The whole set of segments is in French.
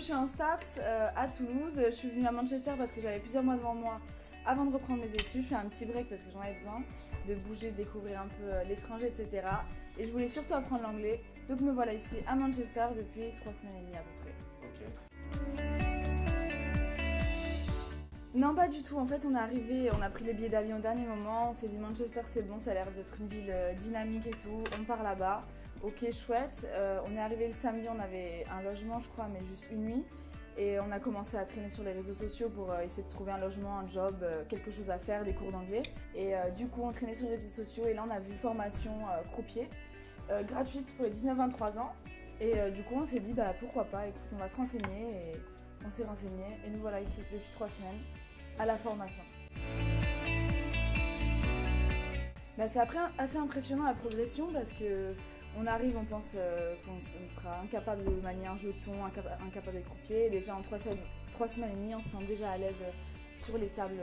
je suis en STAPS à Toulouse, je suis venue à Manchester parce que j'avais plusieurs mois devant moi avant de reprendre mes études. Je fais un petit break parce que j'en avais besoin de bouger, de découvrir un peu l'étranger, etc. Et je voulais surtout apprendre l'anglais. Donc me voilà ici à Manchester depuis 3 semaines et demie à peu près. Ok. Non, pas du tout. En fait, on est arrivé, on a pris les billets d'avion au dernier moment. On s'est dit Manchester, c'est bon, ça a l'air d'être une ville dynamique et tout. On part là-bas. Ok, chouette. On est arrivé le samedi, on avait un logement, je crois, mais juste une nuit. Et on a commencé à traîner sur les réseaux sociaux pour essayer de trouver un logement, un job, quelque chose à faire, des cours d'anglais. Et du coup, on traînait sur les réseaux sociaux et là, on a vu formation croupier, gratuite pour les 19-23 ans. Et du coup, on s'est dit, bah pourquoi pas, écoute, on va se renseigner. Et on s'est renseigné et nous voilà ici depuis 3 semaines à la formation. Bah, c'est après assez impressionnant la progression parce que on arrive, on pense qu'on sera incapable de manier un jeton, incapable d'être croupier. Déjà en 3 semaines et demie, on se sent déjà à l'aise sur les tables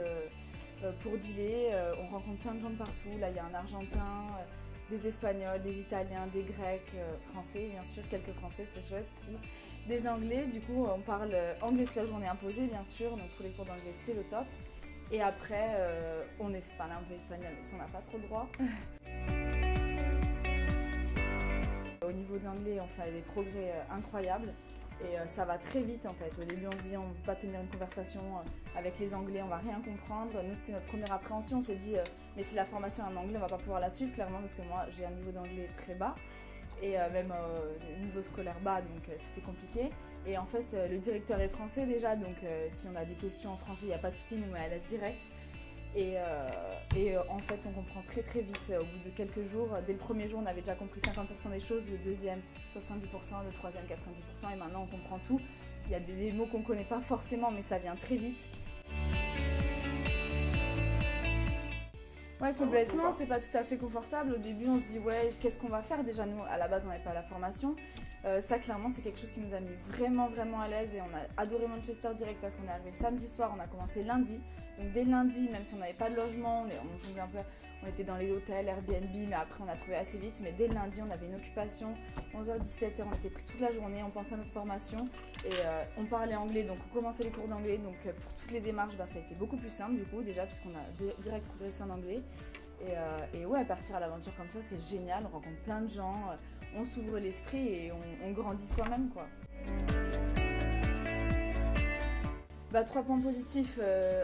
pour dealer. On rencontre plein de gens de partout. Là, il y a un Argentin, des Espagnols, des Italiens, des Grecs, Français, bien sûr, quelques Français, c'est chouette aussi. Des Anglais, du coup, on parle anglais toute la journée imposée, bien sûr. Donc pour les cours d'anglais, c'est le top. Et après, on parle un peu espagnol, mais ça, on n'a pas trop le droit. Au niveau de l'anglais, on fait des progrès incroyables et ça va très vite en fait. Au début, on se dit on ne peut pas tenir une conversation avec les Anglais, on va rien comprendre. Nous, c'était notre première appréhension. On s'est dit mais si la formation est en anglais, on va pas pouvoir la suivre clairement parce que moi, j'ai un niveau d'anglais très bas et même niveau scolaire bas, donc c'était compliqué. Et en fait, le directeur est français déjà, donc si on a des questions en français, il n'y a pas de souci, nous met à l'aise direct. Et en fait, on comprend très très vite au bout de quelques jours. Dès le premier jour, on avait déjà compris 50% des choses, le deuxième 70%, le troisième 90%, et maintenant on comprend tout. Il y a des mots qu'on ne connaît pas forcément, mais ça vient très vite. Ouais, complètement, c'est pas tout à fait confortable. Au début, on se dit, ouais, qu'est-ce qu'on va faire? Déjà, nous, à la base, on n'avait pas la formation. Ça, clairement, c'est quelque chose qui nous a mis vraiment, vraiment à l'aise et on a adoré Manchester direct parce qu'on est arrivé le samedi soir, on a commencé lundi. Donc, dès lundi, même si on n'avait pas de logement, on était dans les hôtels, Airbnb, mais après, on a trouvé assez vite. Mais dès le lundi, on avait une occupation, 11h-17h, on était pris toute la journée, on pensait à notre formation et on parlait anglais, donc on commençait les cours d'anglais. Donc, pour toutes les démarches, ça a été beaucoup plus simple du coup, déjà, puisqu'on a direct progressé en anglais. Et ouais, partir à l'aventure comme ça, c'est génial, on rencontre plein de gens, on s'ouvre l'esprit et on grandit soi-même, quoi. 3 points positifs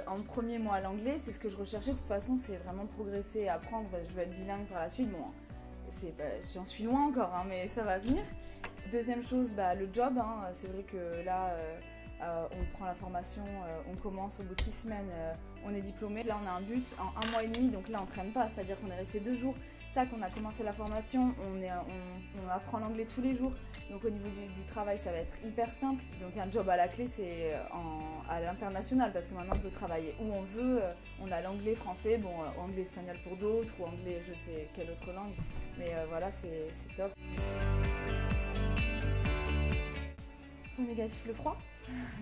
en premier, moi, à l'anglais, c'est ce que je recherchais. De toute façon, c'est vraiment progresser, apprendre. Je veux être bilingue par la suite. Bon, j'en suis loin encore, hein, mais ça va venir. Deuxième chose, le job. Hein, c'est vrai que là, on prend la formation, on commence au bout de 6 semaines, on est diplômé. Là, on a un but en 1 mois et demi, donc là, on ne traîne pas. C'est-à-dire qu'on est resté 2 jours. Tac, on a commencé la formation, on apprend l'anglais tous les jours. Donc au niveau du travail, ça va être hyper simple. Donc un job à la clé, c'est à l'international parce que maintenant on peut travailler où on veut. On a l'anglais, français, anglais, espagnol pour d'autres ou anglais, je sais quelle autre langue. Mais voilà, c'est top. Point négatif, le froid.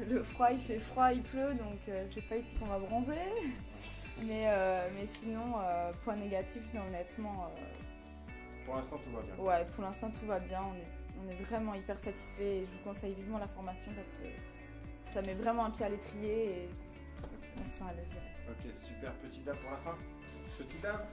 Le froid, il fait froid, il pleut, donc c'est pas ici qu'on va bronzer. Mais sinon, point négatif, non, honnêtement. Pour l'instant, tout va bien. Ouais, pour l'instant, tout va bien. On est vraiment hyper satisfaits et je vous conseille vivement la formation parce que ça met vraiment un pied à l'étrier et on se sent à l'aise. Ok, super. Petit dab pour la fin. Petit dab.